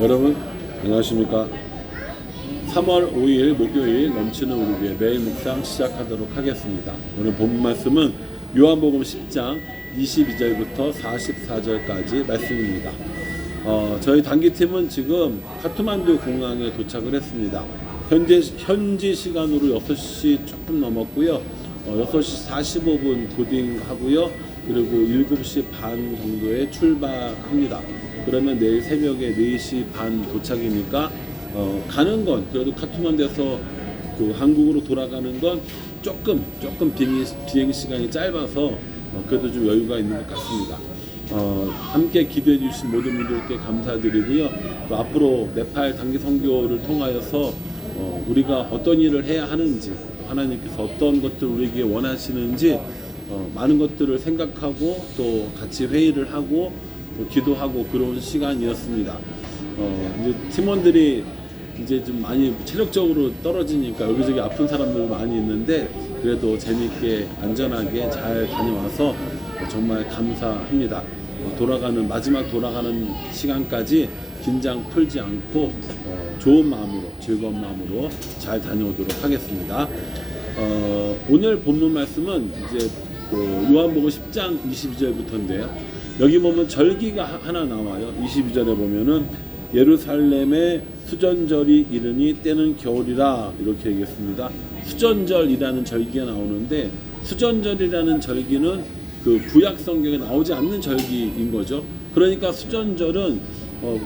여러분 안녕하십니까. 3월 5일 목요일 넘치는 우리의 매일 묵상 시작하도록 하겠습니다. 오늘 본문 말씀은 요한복음 10장 22절부터 44절까지 말씀입니다. 저희 단기팀은 지금 카트만두 공항에 도착을 했습니다. 현지 시간으로 6시 조금 넘었고요. 6시 45분 보딩하고요. 그리고 7시 반 정도에 출발합니다. 그러면 내일 새벽에 4시 반 도착이니까 가는 건 그래도 카트만두에서 그 한국으로 돌아가는 건 조금 비행 시간이 짧아서 그래도 좀 여유가 있는 것 같습니다. 함께 기도해 주신 모든 분들께 감사드리고요. 또 앞으로 네팔 단기 선교를 통하여서 우리가 어떤 일을 해야 하는지, 하나님께서 어떤 것들을 우리에게 원하시는지 많은 것들을 생각하고 또 같이 회의를 하고 또 기도하고 그런 시간이었습니다. 이제 팀원들이 이제 좀 많이 체력적으로 떨어지니까 여기저기 아픈 사람들 많이 있는데 그래도 재밌게 안전하게 잘 다녀와서 정말 감사합니다. 마지막 돌아가는 시간까지 긴장 풀지 않고 좋은 마음으로, 즐거운 마음으로 잘 다녀오도록 하겠습니다. 오늘 본문 말씀은 이제 요한복음 10장 22절부터인데요. 여기 보면 절기가 하나 나와요. 22절에 보면은 예루살렘에 수전절이 이르니 때는 겨울이라 이렇게 얘기했습니다. 수전절이라는 절기가 나오는데 수전절이라는 절기는 그 구약 성경에 나오지 않는 절기인 거죠. 그러니까 수전절은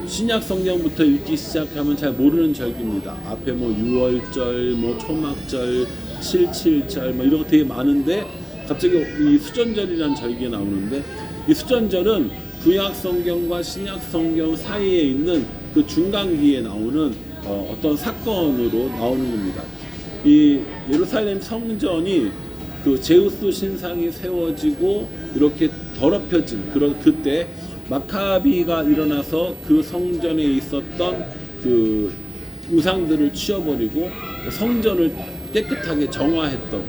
신약 성경부터 읽기 시작하면 잘 모르는 절기입니다. 앞에 뭐 6월절, 뭐 초막절, 77절 뭐 이런 거 되게 많은데 갑자기 이 수전절이라는 절기가 나오는데 이 수전절은 구약 성경과 신약 성경 사이에 있는 그 중간기에 나오는 어떤 사건으로 나오는 겁니다. 이 예루살렘 성전이 그 제우스 신상이 세워지고 이렇게 더럽혀진 그런 그때 마카비가 일어나서 그 성전에 있었던 그 우상들을 치워버리고 성전을 깨끗하게 정화했던,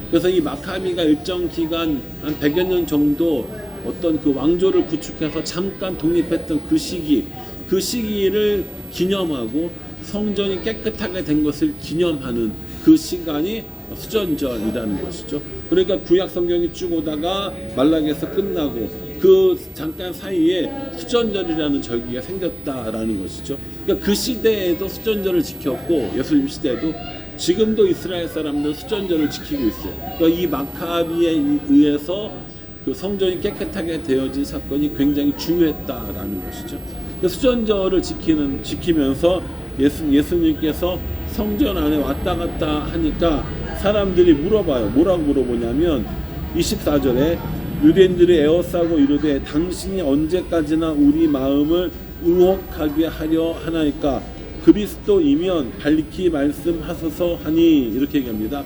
그래서 이 마카비가 일정 기간 한 100여 년 정도 어떤 그 왕조를 구축해서 잠깐 독립했던 그 시기를 기념하고 성전이 깨끗하게 된 것을 기념하는 그 시간이 수전절이라는 것이죠. 그러니까 구약 성경이 쭉 오다가 말라기에서 끝나고 그 잠깐 사이에 수전절이라는 절기가 생겼다라는 것이죠. 그러니까 그 시대에도 수전절을 지켰고 예수님 시대에도 지금도 이스라엘 사람들은 수전절을 지키고 있어요. 그러니까 이 마카비에 의해서 그 성전이 깨끗하게 되어진 사건이 굉장히 중요했다라는 것이죠. 수전절을 지키면서 예수님께서 성전 안에 왔다 갔다 하니까 사람들이 물어봐요. 뭐라고 물어보냐면 24절에 유대인들이 에워싸고 이르되 당신이 언제까지나 우리 마음을 의혹하게 하려 하나이까 그리스도이면 밝히 말씀하소서 하니 이렇게 얘기합니다.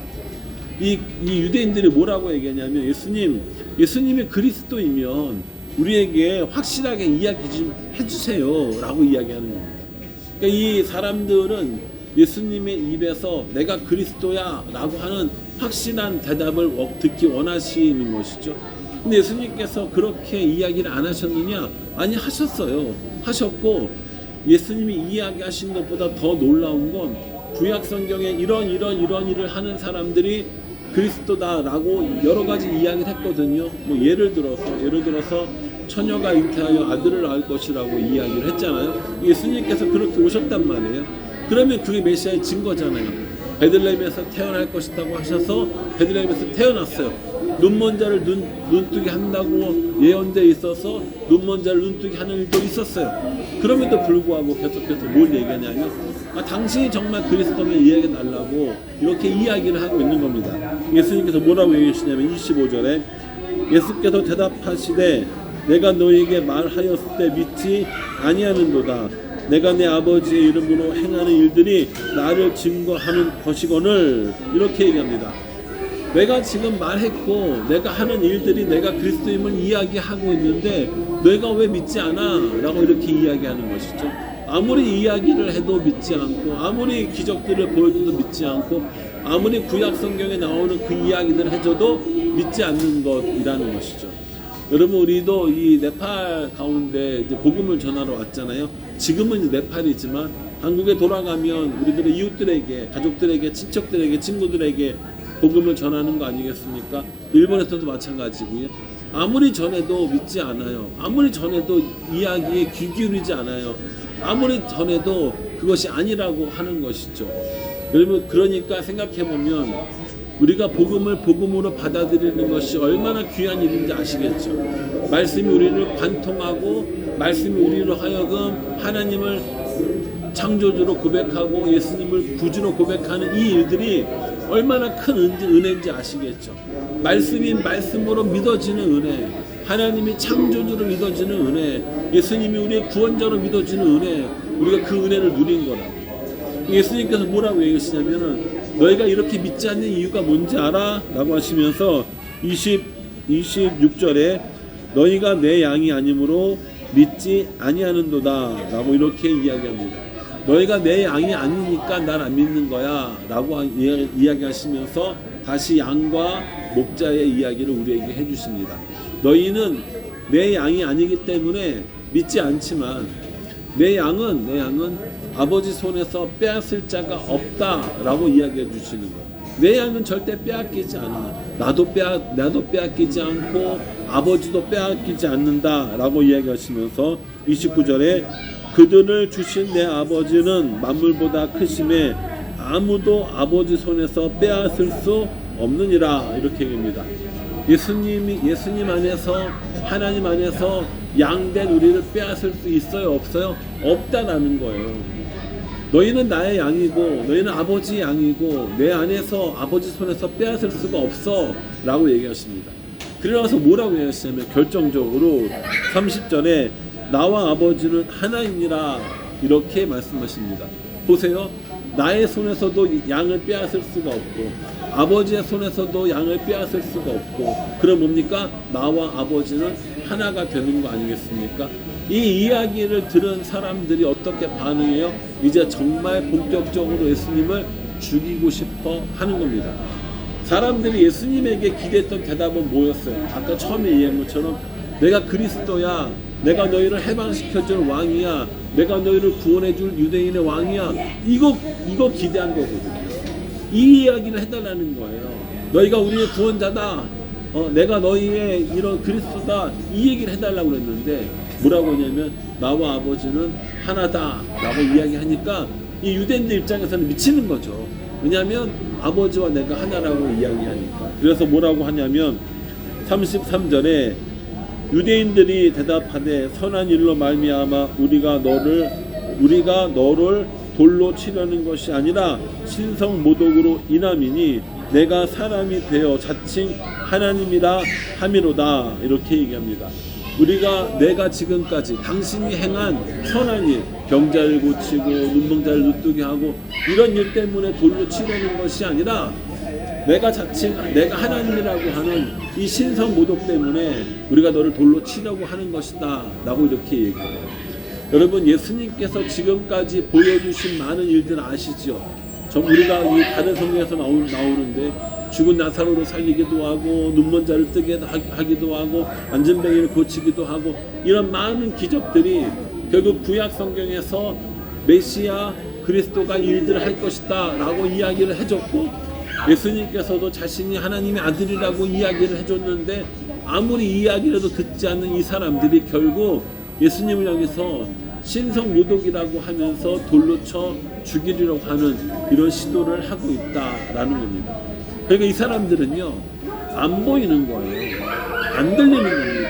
이 유대인들이 뭐라고 얘기하냐면 예수님이 그리스도이면 우리에게 확실하게 이야기 좀 해주세요 라고 이야기하는 겁니다. 그러니까 이 사람들은 예수님의 입에서 내가 그리스도야 라고 하는 확실한 대답을 듣기 원하시는 것이죠. 근데 예수님께서 그렇게 이야기를 안 하셨느냐? 아니, 하셨고 예수님이 이야기하신 것보다 더 놀라운 건 구약 성경에 이런 일을 하는 사람들이 그리스도다라고 여러 가지 이야기를 했거든요. 뭐 예를 들어서 처녀가 잉태하여 아들을 낳을 것이라고 이야기를 했잖아요. 예수님께서 그렇게 오셨단 말이에요. 그러면 그게 메시아의 증거잖아요. 베들레헴에서 태어날 것이라고 하셔서 베들레헴에서 태어났어요. 눈먼 자를 눈뜨게 한다고 예언되어 있어서 눈먼 자를 눈뜨게 하는 일도 있었어요. 그럼에도 불구하고 계속해서 뭘 얘기하냐면 당신이 정말 그리스도면 이야기해 달라고 이렇게 이야기를 하고 있는 겁니다. 예수님께서 뭐라고 얘기하시냐면 25절에 예수께서 대답하시되 내가 너에게 말하였을 때 믿지 아니하는도다. 내가 내 아버지의 이름으로 행하는 일들이 나를 증거하는 것이거늘 이렇게 얘기합니다. 내가 지금 말했고 내가 하는 일들이 내가 그리스도임을 이야기하고 있는데 내가 왜 믿지 않아? 라고 이렇게 이야기하는 것이죠. 아무리 이야기를 해도 믿지 않고 아무리 기적들을 보여줘도 믿지 않고 아무리 구약 성경에 나오는 그 이야기들을 해줘도 믿지 않는 것이라는 것이죠. 여러분, 우리도 이 네팔 가운데 이제 복음을 전하러 왔잖아요. 지금은 이제 네팔이지만 한국에 돌아가면 우리들의 이웃들에게, 가족들에게, 친척들에게, 친구들에게 복음을 전하는 거 아니겠습니까? 일본에서도 마찬가지고요. 아무리 전해도 믿지 않아요. 아무리 전해도 이야기에 귀 기울이지 않아요. 아무리 전해도 그것이 아니라고 하는 것이죠. 여러분, 그러니까 생각해보면 우리가 복음을 복음으로 받아들이는 것이 얼마나 귀한 일인지 아시겠죠? 말씀이 우리를 관통하고 말씀이 우리로 하여금 하나님을 창조주로 고백하고 예수님을 구주로 고백하는 이 일들이 얼마나 큰 은혜인지 아시겠죠? 말씀이 말씀으로 믿어지는 은혜, 하나님이 창조주로 믿어지는 은혜, 예수님이 우리의 구원자로 믿어지는 은혜, 우리가 그 은혜를 누린 거라고. 예수님께서 뭐라고 얘기하시냐면은 너희가 이렇게 믿지 않는 이유가 뭔지 알아? 라고 하시면서 26절에 너희가 내 양이 아니므로 믿지 아니하는도다 라고 이렇게 이야기합니다. 너희가 내 양이 아니니까 날 안 믿는 거야 라고 이야기하시면서 다시 양과 목자의 이야기를 우리에게 해주십니다. 너희는 내 양이 아니기 때문에 믿지 않지만 내 양은 아버지 손에서 빼앗을 자가 없다라고 이야기해 주시는 거예요. 내 양은 절대 빼앗기지 않아. 나도 빼앗기지 않고 아버지도 빼앗기지 않는다라고 이야기하시면서 29절에 그들을 주신 내 아버지는 만물보다 크심에 아무도 아버지 손에서 빼앗을 수 없느니라 이렇게 얘기합니다. 예수님 안에서 하나님 안에서 양된 우리를 빼앗을 수 있어요, 없어요? 없다라는 거예요. 너희는 나의 양이고 너희는 아버지의 양이고 내 안에서 아버지 손에서 빼앗을 수가 없어 라고 얘기하십니다. 그러면서 뭐라고 얘기하시냐면 결정적으로 30절에 나와 아버지는 하나이니라 이렇게 말씀하십니다. 보세요. 나의 손에서도 양을 빼앗을 수가 없고 아버지의 손에서도 양을 빼앗을 수가 없고 그럼 뭡니까? 나와 아버지는 하나가 되는 거 아니겠습니까? 이 이야기를 들은 사람들이 어떻게 반응해요? 이제 정말 본격적으로 예수님을 죽이고 싶어 하는 겁니다. 사람들이 예수님에게 기대했던 대답은 뭐였어요? 아까 처음에 얘기한 것처럼 내가 그리스도야, 내가 너희를 해방시켜줄 왕이야, 내가 너희를 구원해줄 유대인의 왕이야, 이거 기대한 거거든요. 이 이야기를 해달라는 거예요. 너희가 우리의 구원자다, 내가 너희의 이런 그리스도다, 이 얘기를 해달라고 그랬는데 뭐라고 하냐면 나와 아버지는 하나다 라고 이야기하니까 이 유대인들 입장에서는 미치는 거죠. 왜냐하면 아버지와 내가 하나라고 이야기하니까. 그래서 뭐라고 하냐면 33절에 유대인들이 대답하되 선한 일로 말미암아 우리가 너를 돌로 치려는 것이 아니라 신성 모독으로 인함이니 내가 사람이 되어 자칭 하나님이라 함이로다 이렇게 얘기합니다. 내가 지금까지 당신이 행한 선한 일, 병자를 고치고 눈먼자를 눈뜨게 하고 이런 일 때문에 돌로 치려는 것이 아니라 내가 하나님이라고 하는 이 신성 모독 때문에 우리가 너를 돌로 치려고 하는 것이다 라고 이렇게 얘기해요. 여러분, 예수님께서 지금까지 보여주신 많은 일들 아시죠? 우리가 이 다른 성경에서 나오는데 죽은 나사로를 살리기도 하고 눈먼 자를 뜨게 하기도 하고 안전뱅이를 고치기도 하고 이런 많은 기적들이 결국 구약 성경에서 메시아 그리스도가 일들을 할 것이다 라고 이야기를 해줬고 예수님께서도 자신이 하나님의 아들이라고 이야기를 해줬는데 아무리 이야기라도 듣지 않는 이 사람들이 결국 예수님을 향해서 신성 모독이라고 하면서 돌로 쳐 죽이려고 하는 이런 시도를 하고 있다라는 겁니다. 그러니까 이 사람들은요 안 보이는 거예요. 안 들리는 겁니다.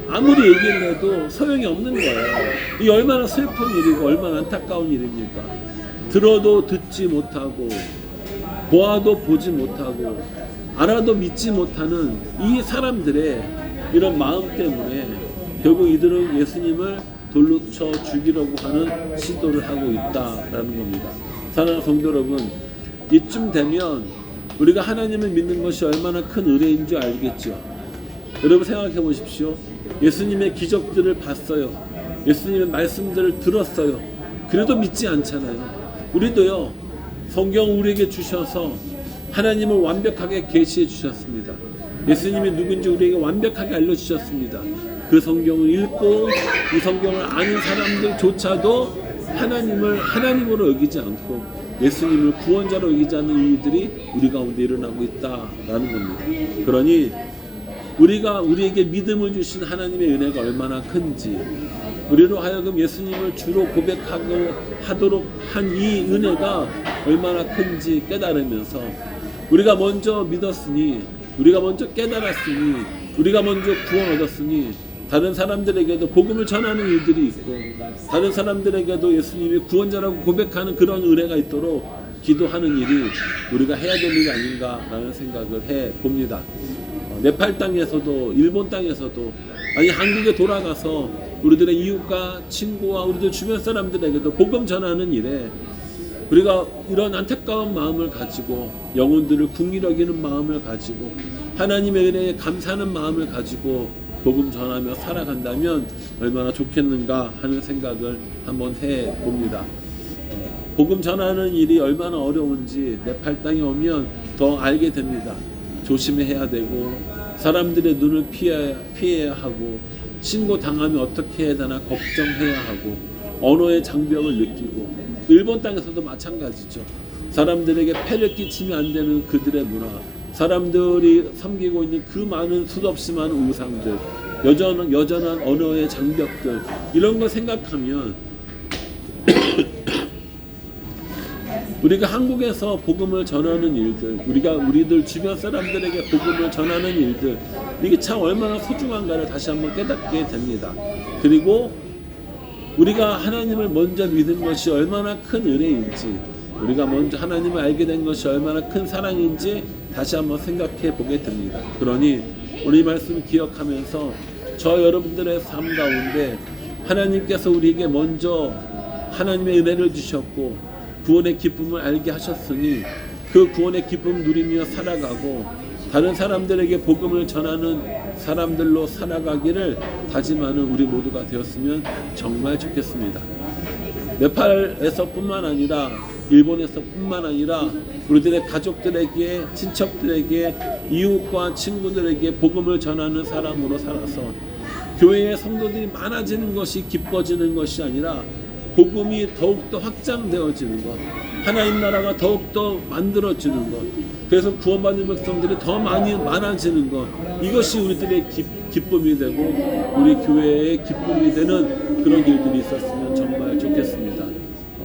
아무리 얘기를 해도 소용이 없는 거예요. 이 얼마나 슬픈 일이고 얼마나 안타까운 일입니까? 들어도 듣지 못하고 보아도 보지 못하고 알아도 믿지 못하는 이 사람들의 이런 마음 때문에 결국 이들은 예수님을 돌로 쳐 죽이려고 하는 시도를 하고 있다라는 겁니다. 사랑하는 성도 여러분, 이쯤 되면 우리가 하나님을 믿는 것이 얼마나 큰 은혜인 줄 알겠죠. 여러분 생각해 보십시오. 예수님의 기적들을 봤어요. 예수님의 말씀들을 들었어요. 그래도 믿지 않잖아요. 우리도요, 성경 우리에게 주셔서 하나님을 완벽하게 계시해 주셨습니다. 예수님이 누군지 우리에게 완벽하게 알려주셨습니다. 그 성경을 읽고 이 성경을 아는 사람들조차도 하나님으로 여기지 않고 예수님을 구원자로 여기지 않는 일들이 우리 가운데 일어나고 있다라는 겁니다. 그러니 우리에게 믿음을 주신 하나님의 은혜가 얼마나 큰지, 우리로 하여금 예수님을 주로 고백하고 하도록 한 이 은혜가 얼마나 큰지 깨달으면서 우리가 먼저 믿었으니, 우리가 먼저 깨달았으니, 우리가 먼저 구원 얻었으니 다른 사람들에게도 복음을 전하는 일들이 있고 다른 사람들에게도 예수님이 구원자라고 고백하는 그런 은혜가 있도록 기도하는 일이 우리가 해야 될 일이 아닌가라는 생각을 해봅니다. 네팔 땅에서도 일본 땅에서도 아니 한국에 돌아가서 우리들의 이웃과 친구와 우리들 주변 사람들에게도 복음 전하는 일에 우리가 이런 안타까운 마음을 가지고 영혼들을 긍휼히 여기는 마음을 가지고 하나님의 은혜에 감사하는 마음을 가지고 복음 전하며 살아간다면 얼마나 좋겠는가 하는 생각을 한번 해봅니다. 복음 전하는 일이 얼마나 어려운지 네팔 땅에 오면 더 알게 됩니다. 조심해야 되고 사람들의 눈을 피해야 하고 신고당하면 어떻게 해야 되나 걱정해야 하고 언어의 장벽을 느끼고 일본 땅에서도 마찬가지죠. 사람들에게 폐를 끼치면 안 되는 그들의 문화, 사람들이 섬기고 있는 그 많은 수없이 많은 우상들, 여전한 언어의 장벽들, 이런 거 생각하면 우리가 한국에서 복음을 전하는 일들, 우리들 주변 사람들에게 복음을 전하는 일들, 이게 참 얼마나 소중한가를 다시 한번 깨닫게 됩니다. 그리고 우리가 하나님을 먼저 믿은 것이 얼마나 큰 은혜인지, 우리가 먼저 하나님을 알게 된 것이 얼마나 큰 사랑인지 다시 한번 생각해 보게 됩니다. 그러니 우리 말씀 기억하면서 저 여러분들의 삶 가운데 하나님께서 우리에게 먼저 하나님의 은혜를 주셨고 구원의 기쁨을 알게 하셨으니 그 구원의 기쁨 누리며 살아가고 다른 사람들에게 복음을 전하는 사람들로 살아가기를 다짐하는 우리 모두가 되었으면 정말 좋겠습니다. 네팔에서뿐만 아니라 일본에서뿐만 아니라 우리들의 가족들에게, 친척들에게, 이웃과 친구들에게 복음을 전하는 사람으로 살아서 교회의 성도들이 많아지는 것이 기뻐지는 것이 아니라 복음이 더욱더 확장되어지는 것, 하나님 나라가 더욱더 만들어지는 것, 그래서 구원받는 백성들이 더 많아지는 것, 이것이 우리들의 기쁨이 되고 우리 교회의 기쁨이 되는 그런 일들이 있었으면 정말 좋겠습니다.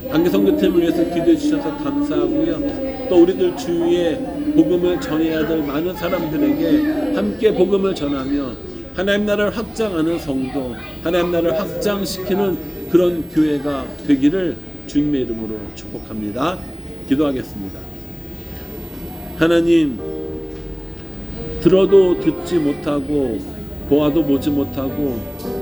단기성교팀을 위해서 기도해 주셔서 감사하고요. 또 우리들 주위에 복음을 전해야 될 많은 사람들에게 함께 복음을 전하며 하나님 나라를 확장하는 성도, 하나님 나라를 확장시키는 그런 교회가 되기를 주님의 이름으로 축복합니다. 기도하겠습니다. 하나님, 들어도 듣지 못하고 보아도 보지 못하고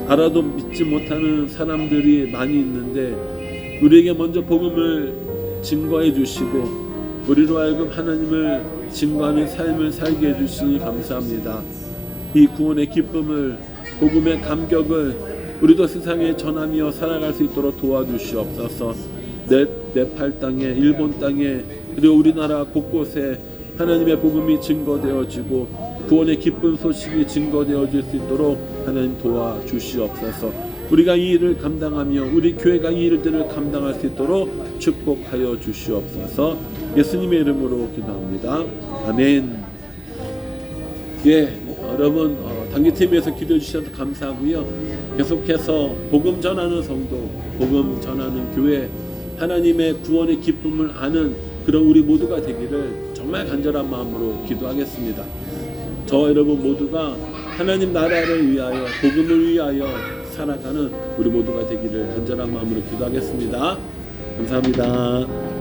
알아도 믿지 못하는 사람들이 많이 있는데 우리에게 먼저 복음을 증거해 주시고 우리로 하여금 하나님을 증거하는 삶을 살게 해주시니 감사합니다. 이 구원의 기쁨을, 복음의 감격을 우리도 세상에 전하며 살아갈 수 있도록 도와주시옵소서. 네팔 땅에, 일본 땅에, 그리고 우리나라 곳곳에 하나님의 복음이 증거되어지고 구원의 기쁜 소식이 증거되어질 수 있도록 하나님 도와주시옵소서. 우리가 이 일을 감당하며 우리 교회가 이 일들을 감당할 수 있도록 축복하여 주시옵소서. 예수님의 이름으로 기도합니다. 아멘. 여러분 단기팀에서 기도해 주셔서 감사하고요. 계속해서 복음 전하는 성도, 복음 전하는 교회, 하나님의 구원의 기쁨을 아는 그런 우리 모두가 되기를 정말 간절한 마음으로 기도하겠습니다. 저 여러분 모두가 하나님 나라를 위하여, 복음을 위하여 살아가는 우리 모두가 되기를 간절한 마음으로 기도하겠습니다. 감사합니다.